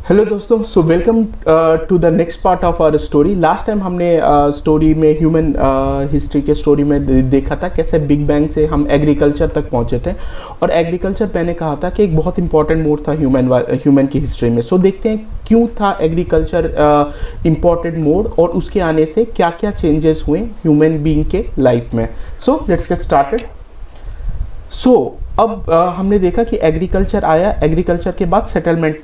Hello दोस्तों, so welcome to the next part of our story. Last time हमने story में human history के story में देखा था कैसे बिग बैंग से हम एग्रीकल्चर तक पहुंचे थे। और एग्रीकल्चर मैंने कहा था कि एक बहुत इंपॉर्टेंट मोड था ह्यूमन की हिस्ट्री में। सो देखते हैं क्यों था एग्रीकल्चर इंपॉर्टेंट मोड और उसके आने से क्या क्या चेंजेस हुए ह्यूमन बीइंग के लाइफ में। So let's get started. अब हमने देखा कि एग्रीकल्चर आया, एग्रीकल्चर के बाद सेटलमेंट,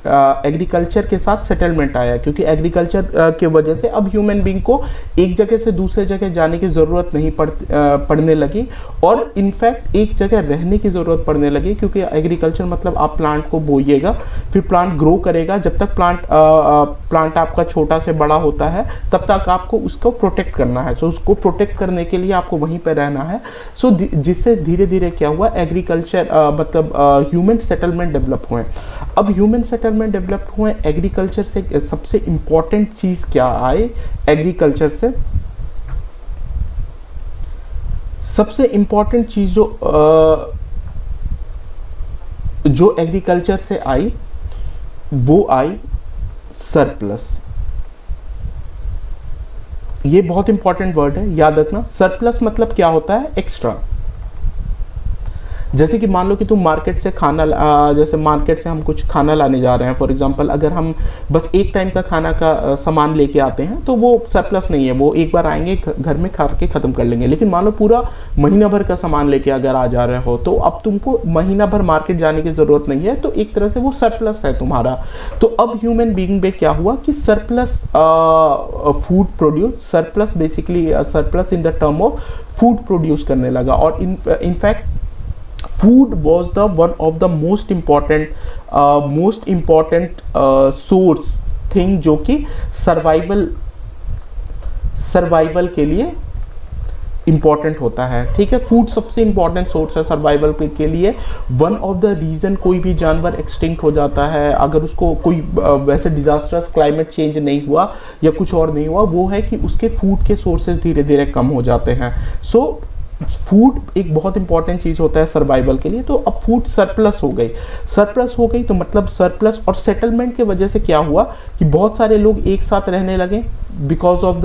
एग्रीकल्चर के साथ सेटलमेंट आया, क्योंकि एग्रीकल्चर के वजह से अब ह्यूमन बीइंग को एक जगह से दूसरे जगह जाने की ज़रूरत नहीं पड़ने लगी और इनफैक्ट एक जगह रहने की ज़रूरत पड़ने लगी, क्योंकि एग्रीकल्चर मतलब आप प्लांट को बोइएगा, फिर प्लांट ग्रो करेगा। जब तक प्लांट आपका छोटा से बड़ा होता है तब तक आपको उसको प्रोटेक्ट करना है। सो उसको प्रोटेक्ट करने के लिए आपको वहीं पर रहना है। सो जिससे धीरे धीरे क्या हुआ, एग्रीकल्चर मतलब ह्यूमन सेटलमेंट डेवलप हुए। अब ह्यूमन सेटलमेंट डेवलप हुए, एग्रीकल्चर से सबसे इंपॉर्टेंट चीज क्या आए एग्रीकल्चर से? सबसे इंपॉर्टेंट चीज जो एग्रीकल्चर से आई वो आई सरप्लस। ये बहुत इंपॉर्टेंट वर्ड है, याद रखना। सरप्लस मतलब क्या होता है? एक्स्ट्रा। जैसे कि मान लो कि तुम मार्केट से जैसे मार्केट से हम कुछ खाना लाने जा रहे हैं। फॉर एग्जांपल अगर हम बस एक टाइम का खाना का सामान लेके आते हैं तो वो सरप्लस नहीं है, वो एक बार आएंगे घर में खा के ख़त्म कर लेंगे। लेकिन मान लो पूरा महीना भर का सामान लेके अगर आ जा रहे हो तो अब तुमको महीना भर मार्केट जाने की ज़रूरत नहीं है, तो एक तरह से वो सरप्लस है तुम्हारा। तो अब ह्यूमन बीइंग में क्या हुआ कि surplus food produce, surplus basically surplus in the term of food produce करने लगा। और in fact food was the one of the most important source thing जो कि सर्वाइवल के लिए इंपॉर्टेंट होता है। ठीक है, फूड सबसे इंपॉर्टेंट सोर्स है सर्वाइवल के लिए। वन ऑफ द रीज़न कोई भी जानवर एक्सटिंक्ट हो जाता है अगर उसको कोई वैसे डिजास्टर्स क्लाइमेट चेंज नहीं हुआ या कुछ और नहीं हुआ, वो है कि उसके फूड के सोर्सेज धीरे धीरे कम हो जाते हैं। सो फूड एक बहुत इंपॉर्टेंट चीज़ होता है सर्वाइवल के लिए। तो अब फूड सरप्लस हो गई तो मतलब सरप्लस और सेटलमेंट के वजह से क्या हुआ कि बहुत सारे लोग एक साथ रहने लगे बिकॉज ऑफ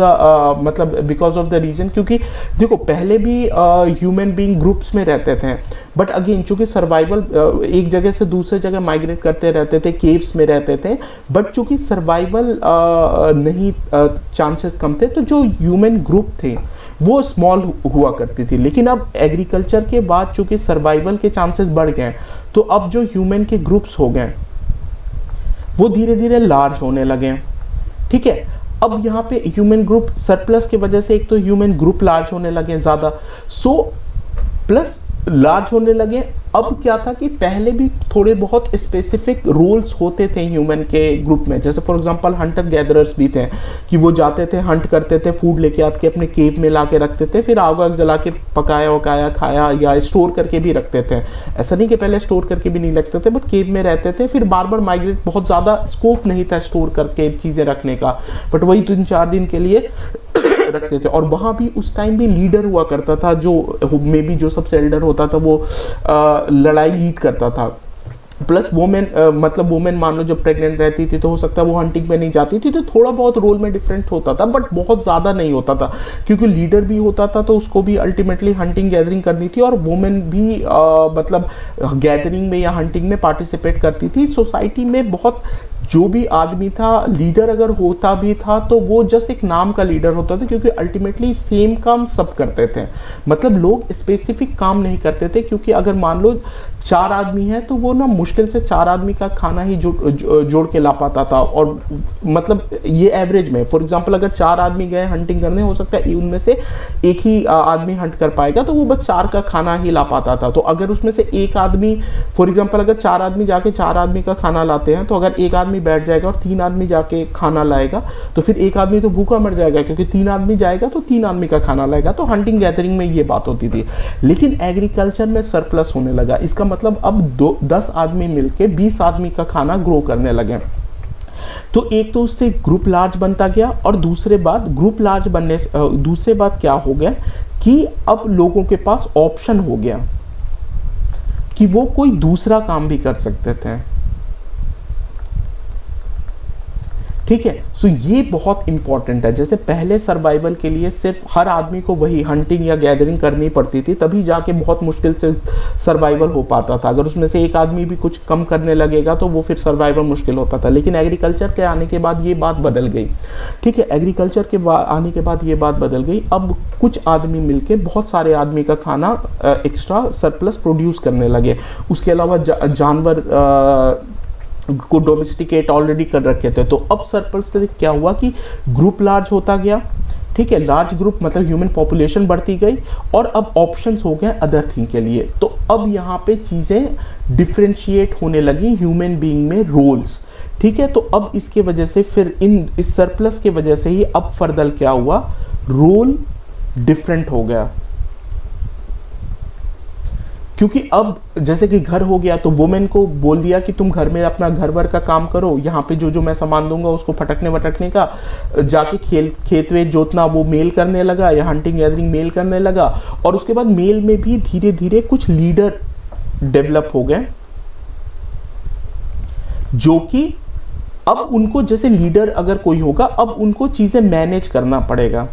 द रीजन। क्योंकि देखो पहले भी ह्यूमन बीइंग ग्रुप्स में रहते थे, बट अगेन चूंकि सर्वाइवल एक जगह से दूसरे जगह माइग्रेट करते रहते थे, केव्स में रहते थे, बट चूंकि सर्वाइवल नहीं चांसेस कम थे, तो जो ह्यूमन ग्रुप थे वो स्मॉल हुआ करती थी। लेकिन अब एग्रीकल्चर के बाद चूंकि सर्वाइवल के चांसेस बढ़ गए, तो अब जो ह्यूमन के ग्रुप्स हो गए वो धीरे धीरे लार्ज होने लगे। ठीक है, अब यहाँ पे ह्यूमन ग्रुप सरप्लस की वजह से एक तो ह्यूमन ग्रुप लार्ज होने लगे ज़्यादा, सो प्लस लार्ज होने लगे। अब क्या था कि पहले भी थोड़े बहुत स्पेसिफिक रोल्स होते थे ह्यूमन के ग्रुप में। जैसे फॉर एग्जांपल हंटर गैदरर्स भी थे कि वो जाते थे, हंट करते थे, फूड लेके आके अपने केव में ला के रखते थे, फिर आग वाग जला के पकाया वकाया खाया, या स्टोर करके भी रखते थे। ऐसा नहीं कि पहले स्टोर करके भी नहीं रखते थे, बट केव में रहते थे, फिर बार बार माइग्रेट, बहुत ज़्यादा स्कोप नहीं था स्टोर करके चीज़ें रखने का, बट वही 3-4 दिन के लिए रखते थे। और वहाँ भी उस टाइम भी लीडर हुआ करता था, जो मे बी जो सबसे एल्डर होता था वो लड़ाई लीड करता था। प्लस वोमेन मतलब वोमेन मान लो जब प्रेग्नेंट रहती थी तो हो सकता है वो हंटिंग में नहीं जाती थी, तो थोड़ा बहुत रोल में डिफरेंट होता था, बट बहुत ज़्यादा नहीं होता था, क्योंकि लीडर भी होता था तो उसको भी अल्टीमेटली हंटिंग गैदरिंग करनी थी, और वोमेन भी मतलब गैदरिंग में या हंटिंग में पार्टिसिपेट करती थी। सोसाइटी में बहुत जो भी आदमी था, लीडर अगर होता भी था तो वो जस्ट एक नाम का लीडर होता था, क्योंकि अल्टीमेटली सेम काम सब करते थे। मतलब लोग स्पेसिफिक काम नहीं करते थे, क्योंकि अगर मान लो 4 आदमी हैं तो वो ना मुश्किल से 4 आदमी का खाना ही जोड़ के ला पाता था। और मतलब ये एवरेज में, फॉर एग्जांपल अगर 4 आदमी गए हंटिंग करने, हो सकता है उनमें से एक ही आदमी हंट कर पाएगा, तो वो बस 4 का खाना ही ला पाता था। तो अगर उसमें से एक आदमी, फॉर एग्जांपल अगर 4 आदमी जाके 4 आदमी का खाना लाते हैं, तो अगर एक आदमी बैठ जाएगा और 3 आदमी जाके खाना लाएगा, तो फिर एक आदमी तो भूखा मर जाएगा, क्योंकि 3 आदमी जाएगा तो 3 आदमी का खाना लाएगा। तो हंटिंग गैदरिंग में ये बात होती थी। लेकिन एग्रीकल्चर में सरप्लस होने लगा, इसका मतलब अब 10 आदमी मिलके 20 आदमी का खाना ग्रो करने लगे। तो एक तो उससे ग्रुप लार्ज बनता गया, और दूसरे बात क्या हो गया कि अब लोगों के पास ऑप्शन हो गया कि वो कोई दूसरा काम भी कर सकते थे। ठीक है। सो ये बहुत इंपॉर्टेंट है। जैसे पहले सर्वाइवल के लिए सिर्फ हर आदमी को वही हंटिंग या गैदरिंग करनी पड़ती थी, तभी जाके बहुत मुश्किल से सर्वाइवल हो पाता था। अगर उसमें से एक आदमी भी कुछ कम करने लगेगा तो वो फिर सर्वाइवल मुश्किल होता था। लेकिन एग्रीकल्चर के आने के बाद ये बात बदल गई, ठीक है। एग्रीकल्चर के आने के बाद ये बात बदल गई। अब कुछ आदमी मिलके बहुत सारे आदमी का खाना एक्स्ट्रा सरप्लस प्रोड्यूस करने लगे। उसके अलावा जानवर को डोमेस्टिकेट ऑलरेडी कर रखे थे। तो अब सरप्लस से क्या हुआ कि ग्रुप लार्ज होता गया, ठीक है। लार्ज ग्रुप मतलब ह्यूमन पॉपुलेशन बढ़ती गई और अब ऑप्शंस हो गए अदर थिंग के लिए। तो अब यहाँ पे चीज़ें डिफ्रेंशिएट होने लगी ह्यूमन बीइंग में रोल्स, ठीक है। तो अब इसके वजह से फिर इस सरप्लस के वजह से ही अब फर्दर क्या हुआ, रोल डिफरेंट हो गया। क्योंकि अब जैसे कि घर हो गया तो वुमेन को बोल दिया कि तुम घर में अपना घर वर का काम करो, यहाँ पे जो जो मैं सामान दूंगा उसको फटकने वटकने का, जाके खेत वेत जोतना वो मेल करने लगा या हंटिंग गैदरिंग मेल करने लगा। और उसके बाद मेल में भी धीरे धीरे कुछ लीडर डेवलप हो गए, जो कि अब उनको जैसे लीडर अगर कोई होगा अब उनको चीजें मैनेज करना पड़ेगा।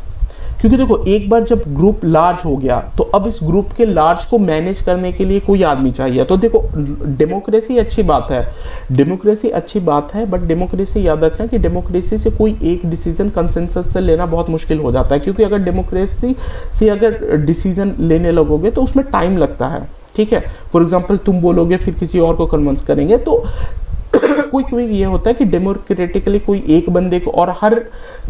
क्योंकि देखो एक बार जब ग्रुप लार्ज हो गया तो अब इस ग्रुप के लार्ज को मैनेज करने के लिए कोई आदमी चाहिए। तो देखो डेमोक्रेसी अच्छी बात है, डेमोक्रेसी अच्छी बात है, बट डेमोक्रेसी याद रखना कि डेमोक्रेसी से कोई एक डिसीजन कंसेंसस से लेना बहुत मुश्किल हो जाता है। क्योंकि अगर डेमोक्रेसी से अगर डिसीजन लेने लगोगे तो उसमें टाइम लगता है, ठीक है। फॉर एग्जाम्पल तुम बोलोगे फिर किसी और को कन्विंस करेंगे, तो कोई ये होता है कि डेमोक्रेटिकली कोई एक बंदे को, और हर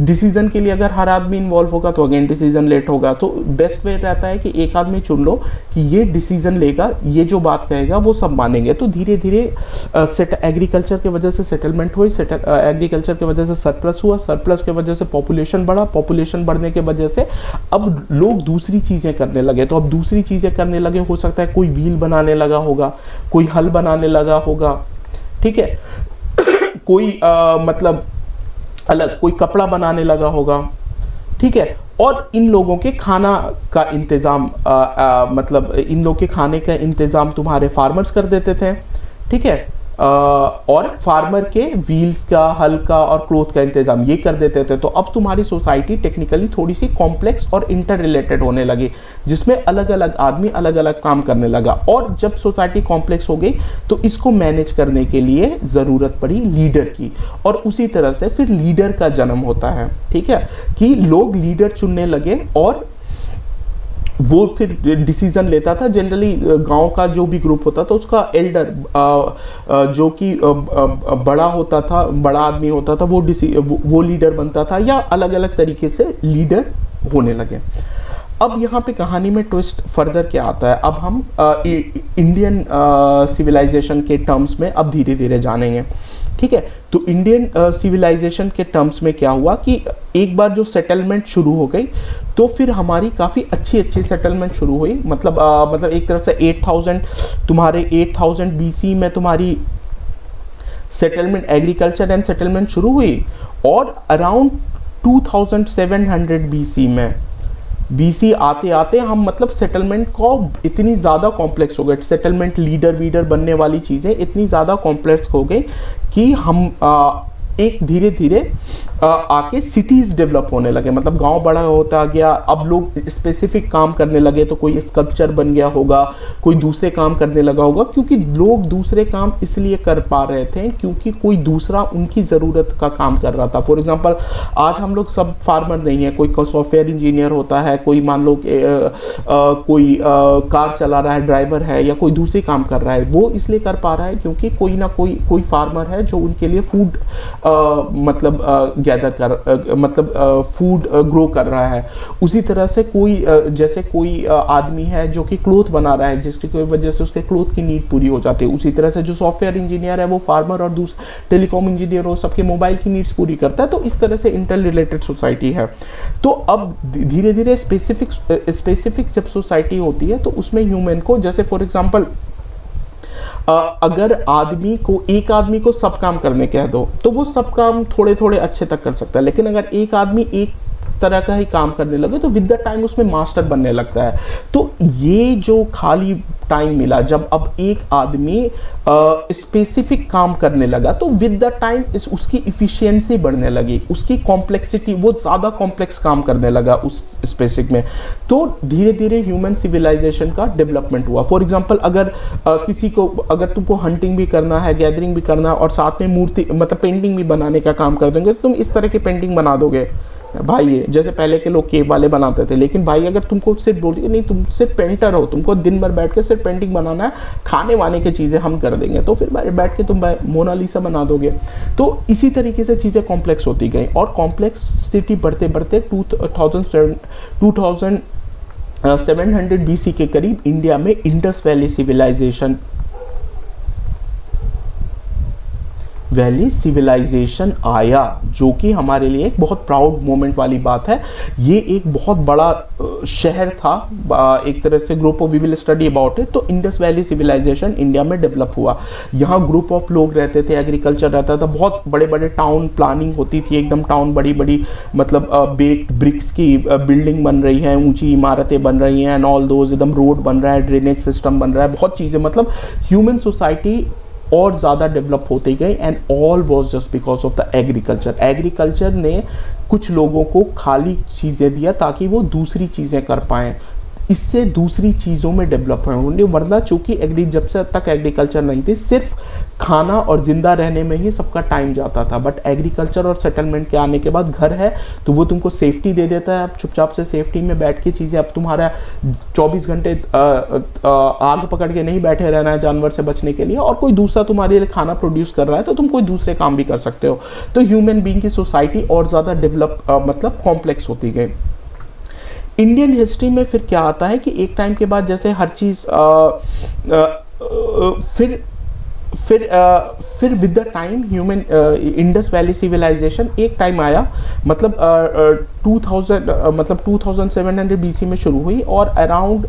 डिसीजन के लिए अगर हर आदमी इन्वॉल्व होगा तो अगेन डिसीजन लेट होगा। तो बेस्ट वे रहता है कि एक आदमी चुन लो कि ये डिसीजन लेगा, ये जो बात कहेगा वो सब मानेंगे। तो धीरे धीरे एग्रीकल्चर के वजह से सेटलमेंट हुई, एग्रीकल्चर के वजह से सरप्लस हुआ, सरप्लस के वजह से पॉपुलेशन बढ़ा, पॉपुलेशन बढ़ने के वजह से अब लोग दूसरी चीज़ें करने लगे। तो अब दूसरी चीज़ें करने लगे, हो सकता है कोई व्हील बनाने लगा होगा, कोई हल बनाने लगा होगा, ठीक है। कोई मतलब अलग कोई कपड़ा बनाने लगा होगा, ठीक है। और इन लोगों के खाना का इंतज़ाम मतलब इन लोग के खाने का इंतज़ाम तुम्हारे फार्मर्स कर देते थे, ठीक है। और फार्मर के व्हील्स का, हल का और क्लोथ का इंतजाम ये कर देते थे। तो अब तुम्हारी सोसाइटी टेक्निकली थोड़ी सी कॉम्प्लेक्स और इंटर रिलेटेड होने लगी, जिसमें अलग अलग आदमी अलग अलग काम करने लगा। और जब सोसाइटी कॉम्प्लेक्स हो गई तो इसको मैनेज करने के लिए ज़रूरत पड़ी लीडर की, और उसी तरह से फिर लीडर का जन्म होता है, ठीक है। कि लोग लीडर चुनने लगे और वो फिर डिसीजन लेता था। जनरली गांव का जो भी ग्रुप होता था उसका एल्डर जो कि बड़ा होता था, बड़ा आदमी होता था, वो लीडर बनता था, या अलग अलग तरीके से लीडर होने लगे। अब यहाँ पे कहानी में ट्विस्ट फर्दर क्या आता है, अब हम इंडियन सिविलाइजेशन के टर्म्स में अब धीरे धीरे जानेंगे, ठीक है। तो इंडियन सिविलाइजेशन के टर्म्स में क्या हुआ कि एक बार जो सेटलमेंट शुरू हो गई तो फिर हमारी काफ़ी अच्छी अच्छी सेटलमेंट शुरू हुई। मतलब एक तरह से 8000 BC में तुम्हारी सेटलमेंट, एग्रीकल्चर एंड सेटलमेंट शुरू हुई, और अराउंड 2700 BC आते आते हम मतलब सेटलमेंट को इतनी ज़्यादा कॉम्प्लेक्स हो गए, सेटलमेंट लीडर वीडर बनने वाली चीज़ें इतनी ज़्यादा कॉम्प्लेक्स हो गई कि हम एक धीरे धीरे आके सिटीज़ डेवलप होने लगे। मतलब गांव बड़ा होता गया, अब लोग स्पेसिफिक काम करने लगे। तो कोई स्कल्पचर बन गया होगा, कोई दूसरे काम करने लगा होगा, क्योंकि लोग दूसरे काम इसलिए कर पा रहे थे क्योंकि कोई दूसरा उनकी ज़रूरत का काम कर रहा था। फॉर एग्जांपल आज हम लोग सब फार्मर नहीं है, कोई सॉफ्टवेयर इंजीनियर होता है, कोई मान लो कोई कार चला रहा है, ड्राइवर है, या कोई दूसरे काम कर रहा है। वो इसलिए कर पा रहा है क्योंकि कोई ना कोई फार्मर है जो उनके लिए फूड फूड ग्रो कर रहा है। उसी तरह से जैसे कोई आदमी है जो कि क्लोथ बना रहा है, जिसकी वजह से उसके क्लोथ की नीड पूरी हो जाती है। उसी तरह से जो सॉफ्टवेयर इंजीनियर है वो फार्मर, और दूसरे टेलीकॉम इंजीनियर हो, सबके मोबाइल की नीड्स पूरी करता है। तो इस तरह से इंटर रिलेटेड सोसाइटी है। तो अब धीरे धीरे स्पेसिफिक जब सोसाइटी होती है तो उसमें ह्यूमन को, जैसे फॉर एग्जाम्पल अगर एक आदमी को सब काम करने कह दो तो वो सब काम थोड़े थोड़े अच्छे तक कर सकता है। लेकिन अगर एक आदमी एक तरह का ही काम करने लगे तो विद द टाइम उसमें मास्टर बनने लगता है। तो ये जो खाली टाइम मिला जब अब एक आदमी स्पेसिफिक काम करने लगा तो विद द टाइम उसकी इफिशियंसी बढ़ने लगी, उसकी कॉम्प्लेक्सिटी, वो ज़्यादा कॉम्प्लेक्स काम करने लगा उस स्पेसिफिक में। तो धीरे धीरे ह्यूमन सिविलाइजेशन का डेवलपमेंट हुआ। फॉर एग्जांपल अगर किसी को, अगर तुमको हंटिंग भी करना है, गैदरिंग भी करना है और साथ में मूर्ति मतलब पेंटिंग भी बनाने का काम कर देंगे, तुम इस तरह की पेंटिंग बना दोगे भाई। ये जैसे पहले के लोग केव वाले बनाते थे, लेकिन भाई अगर तुमको सिर्फ बोल दिया नहीं तुम सिर्फ पेंटर हो, तुमको दिन भर बैठ के सिर्फ पेंटिंग बनाना है, खाने वाने की चीज़ें हम कर देंगे, तो फिर बैठ के तुम मोनालिसा बना दोगे। तो इसी तरीके से चीज़ें कॉम्प्लेक्स होती गई और कॉम्प्लेक्सिटी बढ़ते बढ़ते 2700 BC के करीब इंडिया में इंडस वैली सिविलाइजेशन आया, जो कि हमारे लिए एक बहुत प्राउड मोमेंट वाली बात है। ये एक बहुत बड़ा शहर था एक तरह से, group of, we will study about it. तो इंडस वैली सिविलाइजेशन इंडिया में डेवलप हुआ। यहाँ ग्रुप ऑफ लोग रहते थे, एग्रीकल्चर रहता था, बहुत बड़े बड़े टाउन प्लानिंग होती थी, एकदम टाउन बड़ी बड़ी मतलब बेक्ड ब्रिक्स की बिल्डिंग बन रही है, ऊंची इमारतें बन रही हैं एंड ऑल दोज, एकदम रोड बन रहा है, ड्रेनेज सिस्टम बन रहा है, बहुत चीज़ें, मतलब ह्यूमन सोसाइटी और ज़्यादा डेवलप होती गई and all was just because of the agriculture. Agriculture ने कुछ लोगों को खाली चीज़ें दिया ताकि वो दूसरी चीज़ें कर पाएँ, इससे दूसरी चीज़ों में डेवलप होंगे। वरना चूँकि जब से तक एग्रीकल्चर नहीं थी, सिर्फ खाना और ज़िंदा रहने में ही सबका टाइम जाता था। बट एग्रीकल्चर और सेटलमेंट के आने के बाद घर है तो वो तुमको सेफ्टी दे देता है, आप चुपचाप से सेफ्टी में बैठ के चीज़ें, अब तुम्हारा 24 घंटे आग पकड़ के नहीं बैठे रहना है जानवर से बचने के लिए, और कोई दूसरा तुम्हारे लिए खाना प्रोड्यूस कर रहा है तो तुम कोई दूसरे काम भी कर सकते हो। तो ह्यूमन बीइंग की सोसाइटी और ज़्यादा डेवलप मतलब कॉम्प्लेक्स होती गई। इंडियन हिस्ट्री में फिर क्या आता है कि एक टाइम के बाद जैसे हर चीज़ फिर with the time human Indus Valley civilization एक टाइम आया, मतलब 2700 BC में शुरू हुई और अराउंड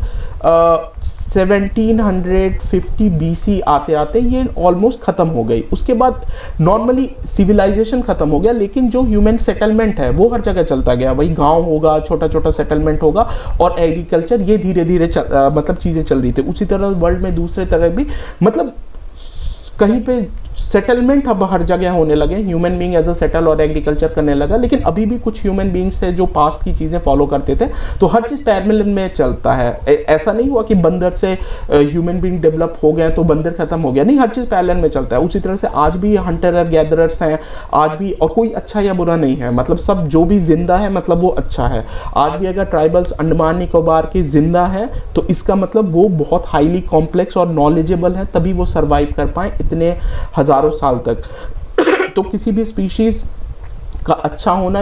1750 BC आते आते ये ऑलमोस्ट ख़त्म हो गई। उसके बाद नॉर्मली सिविलाइजेशन ख़त्म हो गया, लेकिन जो ह्यूमन सेटलमेंट है वो हर जगह चलता गया। वही गांव होगा, छोटा छोटा सेटलमेंट होगा और एग्रीकल्चर, ये धीरे धीरे मतलब चीज़ें चल रही थी। उसी तरह वर्ल्ड में दूसरे तरह भी मतलब कहीं पे सेटलमेंट अब हर जगह होने लगे, human being as a settle और एग्रीकल्चर करने लगा। लेकिन अभी भी कुछ ह्यूमन बीइंग्स थे जो पास्ट की चीज़ें फॉलो करते थे, तो हर चीज़ पैरेलल में चलता है। ऐसा नहीं हुआ कि बंदर से ह्यूमन बीइंग डेवलप हो गए तो बंदर खत्म हो गया, नहीं, हर चीज़ पैरेलल में चलता है। उसी तरह से आज भी हंटर और गैदरर्स हैं आज भी, और कोई अच्छा या बुरा नहीं है, मतलब सब जो भी जिंदा है मतलब वो अच्छा है। आज भी अगर ट्राइबल्स अंडमान निकोबार के जिंदा है तो इसका मतलब वो बहुत हाईली कॉम्प्लेक्स और नॉलेजेबल है, तभी वो सर्वाइव कर पाए इतने हजारों साल तक। तो किसी भी स्पीशीज का अच्छा होना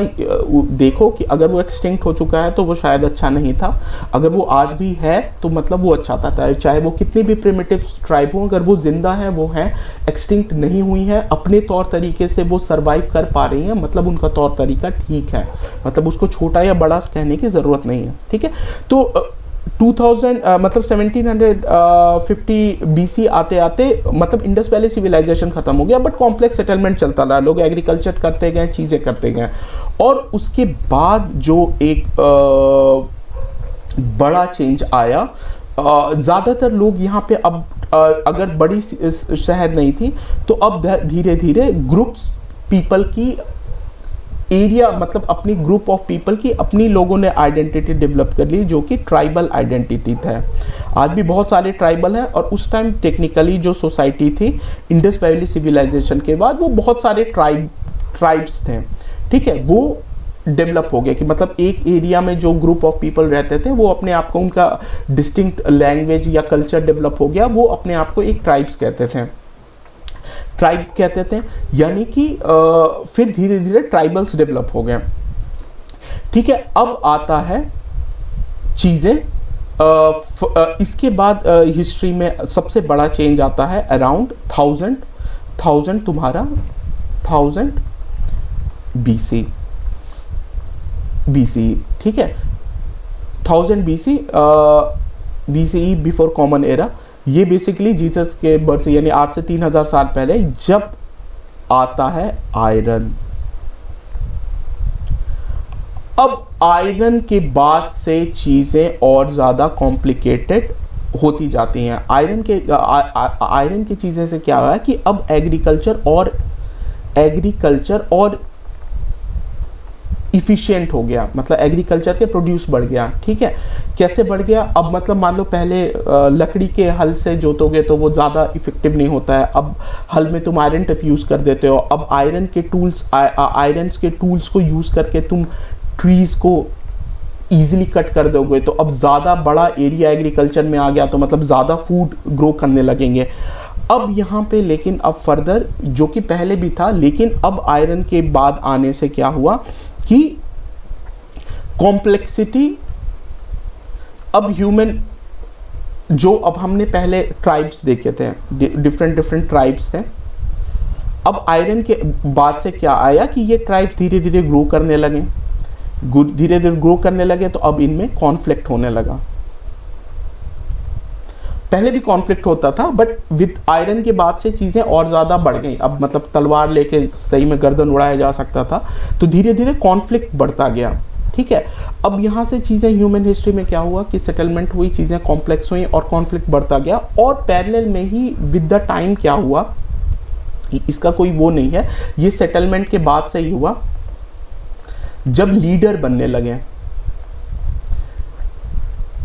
देखो कि अगर वो एक्सटिंक्ट हो चुका है तो वो शायद अच्छा नहीं था, अगर वो आज भी है तो मतलब वो अच्छा था। चाहे वो कितनी भी प्रिमिटिव ट्राइब हो, अगर वो जिंदा है, वो है, एक्सटिंक्ट नहीं हुई है, अपने तौर तरीके से वो सर्वाइव कर पा रही हैं, मतलब उनका तौर तरीका ठीक है, मतलब उसको छोटा या बड़ा कहने की ज़रूरत नहीं है। ठीक है, तो 1750 BC आते आते मतलब इंडस वैली सिविलाइजेशन खत्म हो गया, बट कॉम्प्लेक्स सेटलमेंट चलता रहा, लोग एग्रीकल्चर करते गए, चीज़ें करते गए। और उसके बाद जो एक बड़ा चेंज आया, ज़्यादातर लोग यहाँ पे अब अगर बड़ी शहर नहीं थी तो अब धीरे धीरे ग्रुप्स पीपल की एरिया, मतलब अपनी ग्रुप ऑफ पीपल की अपनी लोगों ने आइडेंटिटी डेवलप कर ली, जो कि ट्राइबल आइडेंटिटी था। आज भी बहुत सारे ट्राइबल हैं और उस टाइम टेक्निकली जो सोसाइटी थी इंडस वैली सिविलाइजेशन के बाद वो बहुत सारे ट्राइब्स थे। ठीक है, वो डेवलप हो गया कि मतलब एक एरिया में जो ग्रुप ऑफ पीपल रहते थे वो अपने आप को, उनका डिस्टिंक्ट लैंग्वेज या कल्चर डेवलप हो गया, वो अपने आप को एक ट्राइब्स कहते थे, ट्राइब कहते थे। यानी कि फिर धीरे धीरे ट्राइबल्स डेवलप हो गए। ठीक है, अब आता है चीज़ें इसके बाद हिस्ट्री में सबसे बड़ा चेंज आता है अराउंड 1000 तुम्हारा 1000 BC। ठीक है, 1000 BCE बिफोर कॉमन एरा। ये बेसिकली जीसस के बर्थ से, यानी आज से 3000 साल पहले, जब आता है आयरन। अब आयरन के बाद से चीज़ें और ज़्यादा कॉम्प्लिकेटेड होती जाती हैं। आयरन की चीज़ें से क्या हुआ है कि अब एग्रीकल्चर और इफिशिएंट हो गया, मतलब एग्रीकल्चर के प्रोड्यूस बढ़ गया। ठीक है, कैसे बढ़ गया? अब मतलब मान लो पहले लकड़ी के हल से जोतोगे तो वो ज़्यादा इफेक्टिव नहीं होता है, अब हल में तुम आयरन टिप यूज़ कर देते हो। अब आयरन के टूल्स को यूज़ करके तुम ट्रीज़ को ईजिली कट कर दोगे, तो अब ज़्यादा बड़ा एरिया एग्रीकल्चर में आ गया, तो मतलब ज़्यादा फूड ग्रो करने लगेंगे। अब यहाँ पे लेकिन अब फर्दर, जो कि पहले भी था, लेकिन अब आयरन के बाद आने से क्या हुआ कि कॉम्प्लेक्सिटी, अब ह्यूमन, जो अब हमने पहले ट्राइब्स देखे थे, डिफरेंट ट्राइब्स थे, अब आयरन के बाद से क्या आया कि ये ट्राइब्स धीरे धीरे ग्रो करने लगे, तो अब इनमें कॉन्फ्लिक्ट होने लगा। पहले भी कॉन्फ्लिक्ट होता था, बट विद आयरन के बाद से चीज़ें और ज़्यादा बढ़ गई। अब मतलब तलवार लेके सही में गर्दन उड़ाया जा सकता था, तो धीरे धीरे कॉन्फ्लिक्ट बढ़ता गया। ठीक है, अब यहाँ से चीज़ें ह्यूमन हिस्ट्री में क्या हुआ कि सेटलमेंट हुई, चीज़ें कॉम्प्लेक्स हुई और कॉन्फ्लिक्ट बढ़ता गया। और पैरेलल में ही विद द टाइम क्या हुआ, इसका कोई वो नहीं है, ये सेटलमेंट के बाद से ही हुआ, जब लीडर बनने लगे।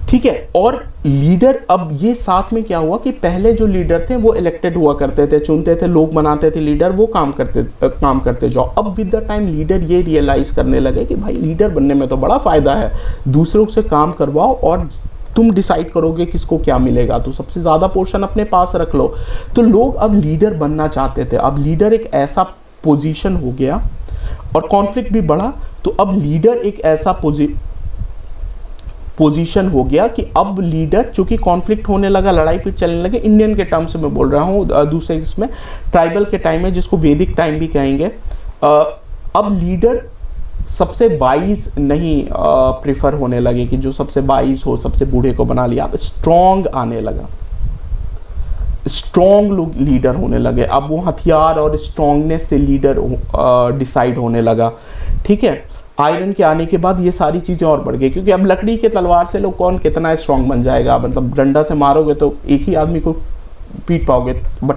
ठीक है, और लीडर, अब ये साथ में क्या हुआ कि पहले जो लीडर थे वो इलेक्टेड हुआ करते थे, चुनते थे, लोग बनाते थे लीडर, वो काम करते जाओ। अब विद द टाइम लीडर ये रियलाइज करने लगे कि भाई लीडर बनने में तो बड़ा फायदा है, दूसरों से काम करवाओ और तुम डिसाइड करोगे किसको क्या मिलेगा, तो सबसे ज़्यादा पोर्शन अपने पास रख लो। तो लोग अब लीडर बनना चाहते थे। अब लीडर एक ऐसा पोजीशन हो गया और कॉन्फ्लिक्ट भी बढ़ा, तो अब लीडर एक ऐसा पोजीशन हो गया कि अब लीडर, चूंकि कॉन्फ्लिक्ट होने लगा, लड़ाई फिर चलने लगे, इंडियन के टर्म से मैं बोल रहा हूँ, दूसरे इसमें ट्राइबल के टाइम में, जिसको वैदिक टाइम भी कहेंगे, अब लीडर सबसे वाइज नहीं प्रेफर होने लगे कि जो सबसे वाइज हो, सबसे बूढ़े को बना लिया। अब स्ट्रॉन्ग आने लगा, स्ट्रॉन्ग लोग लीडर होने लगे। अब वो हथियार और स्ट्रॉन्गनेस से लीडर डिसाइड होने लगा। ठीक है, आयरन के आने के बाद ये सारी चीज़ें और बढ़ गई, क्योंकि अब लकड़ी के तलवार से लोग कौन कितना स्ट्रॉन्ग बन जाएगा, मतलब डंडा से मारोगे तो एक ही आदमी को पीट पाओगे। बट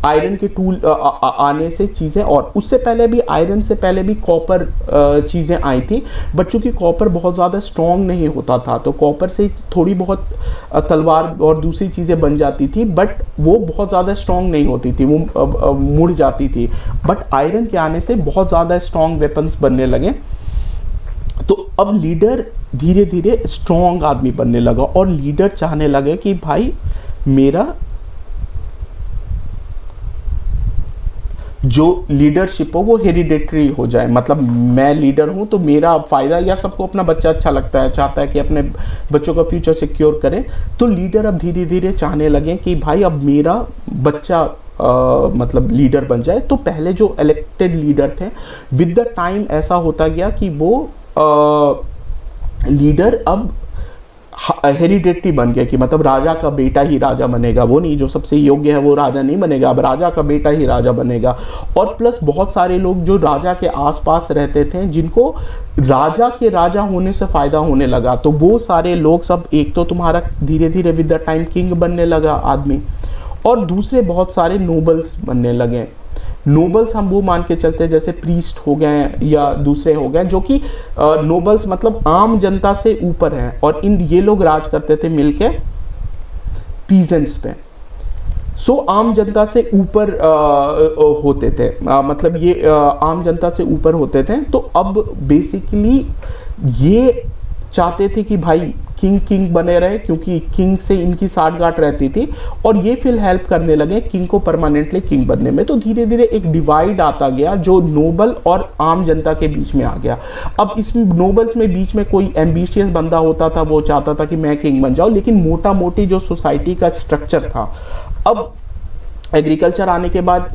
आयरन के टूल आने से चीज़ें, और उससे पहले भी, आयरन से पहले भी कॉपर चीज़ें आई थी, बट चूंकि कॉपर बहुत ज़्यादा स्ट्रॉन्ग नहीं होता था, तो कॉपर से थोड़ी बहुत तलवार और दूसरी चीज़ें बन जाती थी, बट वो बहुत ज़्यादा स्ट्रॉन्ग नहीं होती थी, वो मुड़ जाती थी। बट आयरन के आने से बहुत ज़्यादा स्ट्रॉन्ग वेपन्स बनने लगे, तो अब लीडर धीरे धीरे स्ट्रॉन्ग आदमी बनने लगा, और लीडर चाहने लगे कि भाई मेरा जो लीडरशिप हो वो हेरिडेटरी हो जाए, मतलब मैं लीडर हूं तो मेरा फायदा, या सबको अपना बच्चा अच्छा लगता है, चाहता है कि अपने बच्चों का फ्यूचर सिक्योर करे, तो लीडर अब धीरे धीरे चाहने लगे कि भाई अब मेरा बच्चा मतलब लीडर बन जाए। तो पहले जो इलेक्टेड लीडर थे, विद द टाइम ऐसा होता गया कि वो लीडर अब हेरिडेटरी बन गया, कि मतलब राजा का बेटा ही राजा बनेगा, वो नहीं जो सबसे योग्य है वो राजा नहीं बनेगा, अब राजा का बेटा ही राजा बनेगा। और प्लस बहुत सारे लोग जो राजा के आसपास रहते थे, जिनको राजा के राजा होने से फ़ायदा होने लगा, तो वो सारे लोग सब, एक तो तुम्हारा धीरे धीरे विद द टाइम किंग बनने लगा आदमी, और दूसरे बहुत सारे नोबल्स बनने लगे। नोबल्स हम वो मान के चलते हैं जैसे प्रीस्ट हो गए या दूसरे हो गए, जो कि नोबल्स मतलब आम जनता से ऊपर हैं, और ये लोग राज करते थे मिलके पीजेंट्स पे। सो आम जनता से ऊपर होते थे, मतलब ये आम जनता से ऊपर होते थे। तो अब बेसिकली ये चाहते थे कि भाई किंग बने रहे, क्योंकि किंग से इनकी साठगांठ रहती थी, और ये फिर हेल्प करने लगे किंग को परमानेंटली किंग बनने में। तो धीरे धीरे एक डिवाइड आता गया जो नोबल और आम जनता के बीच में आ गया। अब इसमें नोबल्स में बीच में कोई एम्बिशियस बंदा होता था, वो चाहता था कि मैं किंग बन जाऊं, लेकिन मोटा मोटी जो सोसाइटी का स्ट्रक्चर था, अब एग्रीकल्चर आने के बाद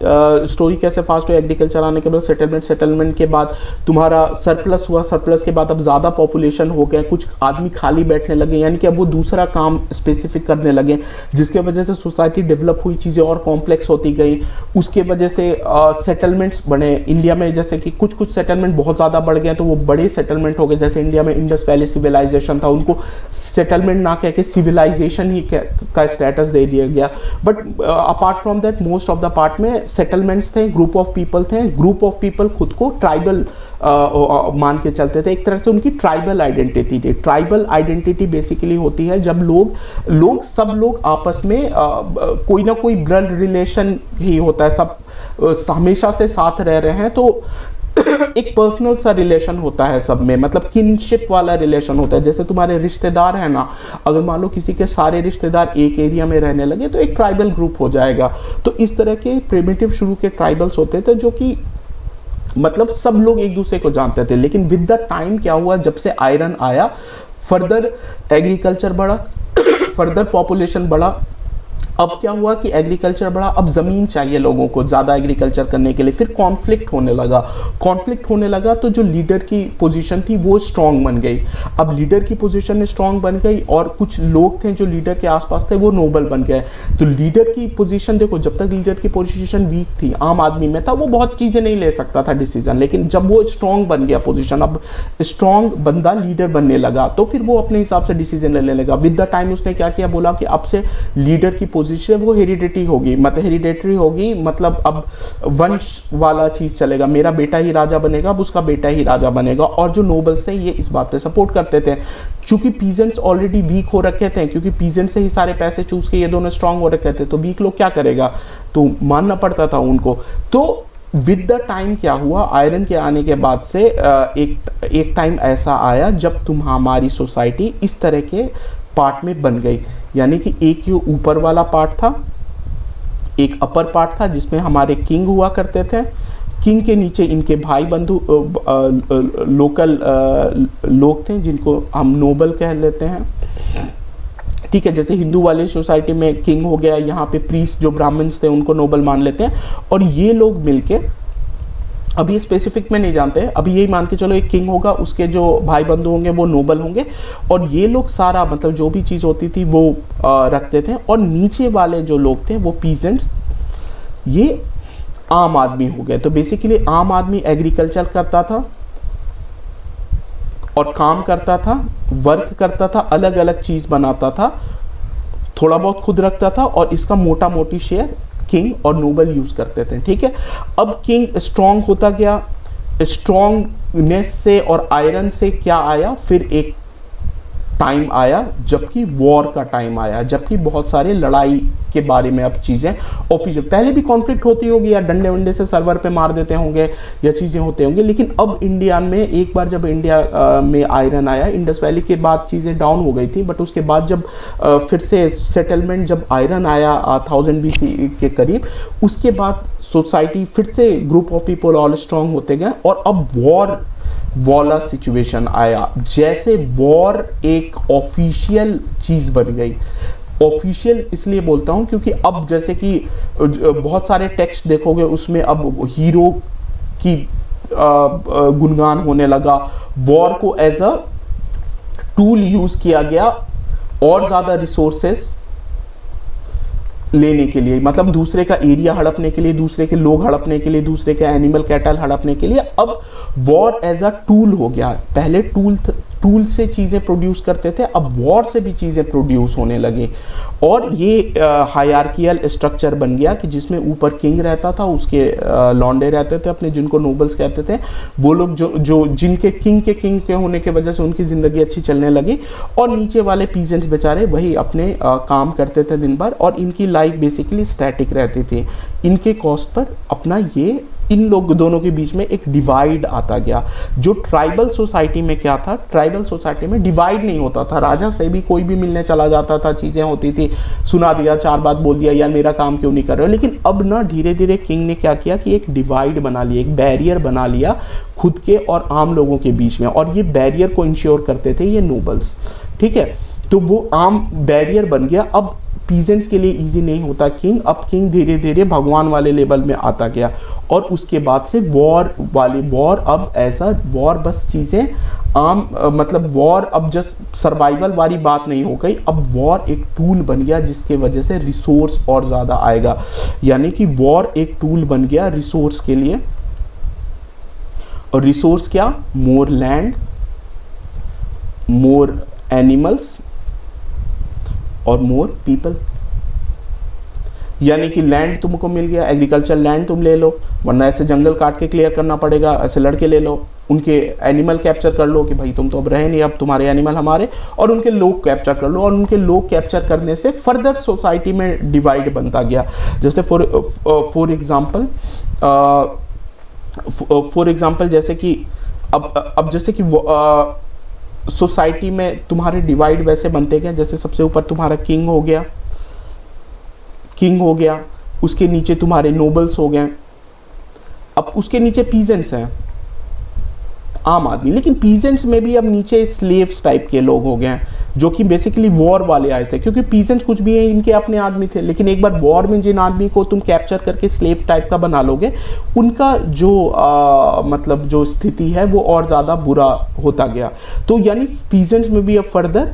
स्टोरी कैसे फास्ट हुई, एग्रीकल्चर आने के बाद सेटलमेंट के बाद तुम्हारा सरप्लस हुआ, सरप्लस के बाद अब ज़्यादा पॉपुलेशन हो गया, कुछ आदमी खाली बैठने लगे, यानी कि अब वो दूसरा काम स्पेसिफिक करने लगे, जिसके वजह से सोसाइटी डेवलप हुई, चीज़ें और कॉम्प्लेक्स होती गई। उसके वजह से सेटलमेंट्स बने इंडिया में, जैसे कि कुछ कुछ सेटलमेंट बहुत ज़्यादा बढ़ गए तो वो बड़े सेटलमेंट हो गए। जैसे इंडिया में इंडस वैली सिविलाइजेशन था, उनको सेटलमेंट ना कह के सिविलाइजेशन ही का स्टेटस दे दिया गया। But apart from that most of the part में सेटलमेंट्स थे, ग्रुप ऑफ पीपल थे, ग्रुप ऑफ पीपल खुद को ट्राइबल मान के चलते थे, एक तरह से उनकी ट्राइबल आइडेंटिटी थी। ट्राइबल आइडेंटिटी बेसिकली होती है जब सब लोग आपस में कोई ना कोई ब्लड रिलेशन ही होता है, सब हमेशा से साथ रह रहे हैं, तो एक पर्सनल सा रिलेशन होता है सब में, मतलब किनशिप वाला रिलेशन होता है। जैसे तुम्हारे रिश्तेदार हैं ना, अगर मान लो किसी के सारे रिश्तेदार एक एरिया में रहने लगे तो एक ट्राइबल ग्रुप हो जाएगा। तो इस तरह के प्रिमिटिव शुरू के ट्राइबल्स होते थे, जो कि मतलब सब लोग एक दूसरे को जानते थे। लेकिन विद द टाइम क्या हुआ, जब से आयरन आया, फर्दर एग्रीकल्चर बढ़ा, फर्दर पॉपुलेशन बढ़ा। अब क्या हुआ कि एग्रीकल्चर बढ़ा, अब ज़मीन चाहिए लोगों को ज़्यादा एग्रीकल्चर करने के लिए, फिर कॉन्फ्लिक्ट होने लगा तो जो लीडर की पोजीशन थी वो स्ट्रांग बन गई। अब लीडर की पोजीशन स्ट्रांग बन गई और कुछ लोग थे जो लीडर के आसपास थे वो नोबल बन गए। तो लीडर की पोजीशन देखो, जब तक लीडर की पोजीशन वीक थी, आम आदमी में था, वो बहुत चीज़ें नहीं ले सकता था डिसीजन। लेकिन जब वो स्ट्रांग बन गया पोजीशन, अब स्ट्रांग बंदा लीडर बनने लगा, तो फिर वो अपने हिसाब से डिसीजन लेने लगा। विद द टाइम उसने क्या किया, बोला कि अब से लीडर की पोजीशन वो हेरिडिटी होगी, मतलब हेरिडेटरी होगी, मतलब अब वंश वाला चीज चलेगा, मेरा बेटा ही राजा बनेगा, अब उसका बेटा ही राजा बनेगा। और जो नोबल्स थे ये इस बात पे सपोर्ट करते थे, क्योंकि पीजेंट्स ऑलरेडी वीक हो रखे थे, क्योंकि पीजेंट से ही सारे पैसे चूस के ये दोनों स्ट्रांग हो रखे थे, तो वीक लोग क्या करेगा, तो मानना पड़ता था उनको। तो विद द टाइम क्या हुआ, आयरन के आने के बाद से एक टाइम ऐसा आया जब हमारी सोसाइटी इस तरह के पार्ट में बन गई। यानी कि एक ये ऊपर वाला पार्ट था, एक अपर पार्ट था जिसमें हमारे किंग हुआ करते थे, किंग के नीचे इनके भाई बंधु लोकल लोग थे जिनको हम नोबल कह लेते हैं। ठीक है, जैसे हिंदू वाली सोसाइटी में किंग हो गया, यहाँ पे प्रीस्ट जो ब्राह्मण्स थे उनको नोबल मान लेते हैं। और ये लोग मिलके, अभी स्पेसिफिक में नहीं जानते हैं, अभी यही मान के चलो एक किंग होगा, उसके जो भाई बंधु होंगे वो नोबल होंगे, और ये लोग सारा मतलब जो भी चीज़ होती थी वो रखते थे। और नीचे वाले जो लोग थे वो पीजेंट्स, ये आम आदमी हो गए। तो बेसिकली आम आदमी एग्रीकल्चर करता था और काम करता था, वर्क करता था, अलग अलग चीज़ बनाता था, थोड़ा बहुत खुद रखता था, और इसका मोटा मोटी शेयर किंग और नोबल यूज करते थे। ठीक है, अब किंग स्ट्रांग होता गया, स्ट्रांगनेस से और आयरन से क्या आया, फिर एक टाइम आया जबकि वॉर का टाइम आया, जबकि बहुत सारे लड़ाई के बारे में अब चीज़ें ऑफिशियल, पहले भी कॉन्फ्लिक्ट होती होगी या डंडे वंडे से सर्वर पे मार देते होंगे या चीज़ें होते होंगे, लेकिन अब इंडिया में एक बार जब इंडिया में आयरन आया, इंडस वैली के बाद चीज़ें डाउन हो गई थी, बट उसके बाद जब फिर से सेटलमेंट, जब आयरन आया 1000 BC के करीब, उसके बाद सोसाइटी फिर से group of people all strong होते गए और अब वॉर वाला सिचुएशन आया। जैसे वॉर एक ऑफिशियल चीज़ बन गई, ऑफिशियल इसलिए बोलता हूँ क्योंकि अब जैसे कि बहुत सारे टेक्स्ट देखोगे उसमें अब हीरो की गुणगान होने लगा, वॉर को एज अ टूल यूज किया गया और ज़्यादा रिसोर्सेस लेने के लिए, मतलब दूसरे का एरिया हड़पने के लिए, दूसरे के लोग हड़पने के लिए, दूसरे के एनिमल कैटल हड़पने के लिए। अब वॉर एज अ टूल हो गया। पहले टूल से चीज़ें प्रोड्यूस करते थे, अब वॉर से भी चीज़ें प्रोड्यूस होने लगी और ये हायरार्कियल स्ट्रक्चर बन गया कि जिसमें ऊपर किंग रहता था, उसके लॉन्डे रहते थे अपने, जिनको नोबल्स कहते थे, वो लोग जो जिनके किंग के होने की वजह से उनकी ज़िंदगी अच्छी चलने लगी, और नीचे वाले पीजेंट्स बेचारे वही अपने काम करते थे दिन भर, और इनकी लाइफ बेसिकली स्टैटिक रहती थी। इनके कॉस्ट पर अपना ये इन लोग दोनों के बीच में एक डिवाइड आता गया। जो ट्राइबल सोसाइटी में क्या था, ट्राइबल सोसाइटी में डिवाइड नहीं होता था, राजा से भी कोई भी मिलने चला जाता था, चीज़ें होती थी, सुना दिया, 4 बात बोल दिया, यार मेरा काम क्यों नहीं कर रहे हो। लेकिन अब ना धीरे धीरे किंग ने क्या किया कि एक डिवाइड बना लिया, एक बैरियर बना लिया खुद के और आम लोगों के बीच में, और ये बैरियर को इंश्योर करते थे ये नोबल्स। ठीक है, तो वो आम बैरियर बन गया। अब पीजेंट्स के लिए इजी नहीं होता किंग। अब किंग धीरे धीरे भगवान वाले लेवल में आता गया, और उसके बाद से वॉर वाली वॉर, अब ऐसा वॉर बस चीज़ें आम मतलब वॉर अब जस्ट सर्वाइवल वाली बात नहीं हो गई, अब वॉर एक टूल बन गया जिसके वजह से रिसोर्स और ज़्यादा आएगा। यानी कि वॉर एक टूल बन गया रिसोर्स के लिए, और रिसोर्स क्या, मोर लैंड, मोर एनिमल्स और मोर पीपल। यानी कि लैंड तुमको मिल गया, एग्रीकल्चर लैंड तुम ले लो, वरना ऐसे जंगल काट के क्लियर करना पड़ेगा, ऐसे लड़के ले लो, उनके एनिमल कैप्चर कर लो कि भाई तुम तो अब रहे नहीं, अब तुम्हारे एनिमल हमारे, और उनके लोग कैप्चर कर लो, और उनके लोग कैप्चर करने से फर्दर सोसाइटी में डिवाइड बनता गया। जैसे फॉर एग्जांपल जैसे कि अब जैसे कि सोसाइटी में तुम्हारे डिवाइड वैसे बनते गए, जैसे सबसे ऊपर तुम्हारा किंग हो गया, उसके नीचे तुम्हारे नोबल्स हो गए, अब उसके नीचे पीजेंट्स हैं, आम आदमी, लेकिन पीजेंट्स में भी अब नीचे स्लेव्स टाइप के लोग हो गए हैं जो कि बेसिकली वॉर वाले आए थे, क्योंकि पीजेंट्स कुछ भी है इनके अपने आदमी थे, लेकिन एक बार वॉर में जिन आदमी को तुम कैप्चर करके स्लेव टाइप का बना लोगे, उनका जो मतलब जो स्थिति है वो और ज़्यादा बुरा होता गया। तो यानी पीजेंट्स में भी अब फर्दर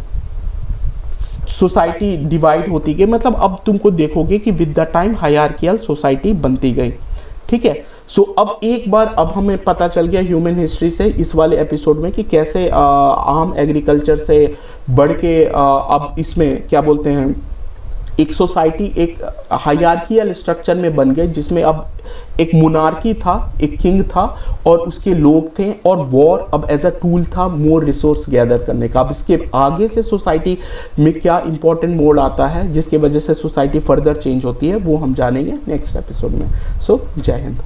सोसाइटी डिवाइड होती गई, मतलब अब तुमको देखोगे कि with the time hierarchical society बनती गई। ठीक है, सो अब एक बार अब हमें पता चल गया ह्यूमन हिस्ट्री से इस वाले एपिसोड में कि कैसे आम एग्रीकल्चर से बढ़ के अब इसमें क्या बोलते हैं, एक सोसाइटी एक हायरार्कियल स्ट्रक्चर में बन गई, जिसमें अब एक मोनार्की था, एक किंग था और उसके लोग थे, और वॉर अब एज अ टूल था मोर रिसोर्स गैदर करने का। अब इसके आगे से सोसाइटी में क्या इंपॉर्टेंट मोड आता है जिसकी वजह से सोसाइटी फर्दर चेंज होती है, वो हम जानेंगे नेक्स्ट एपिसोड में। सो जय हिंद।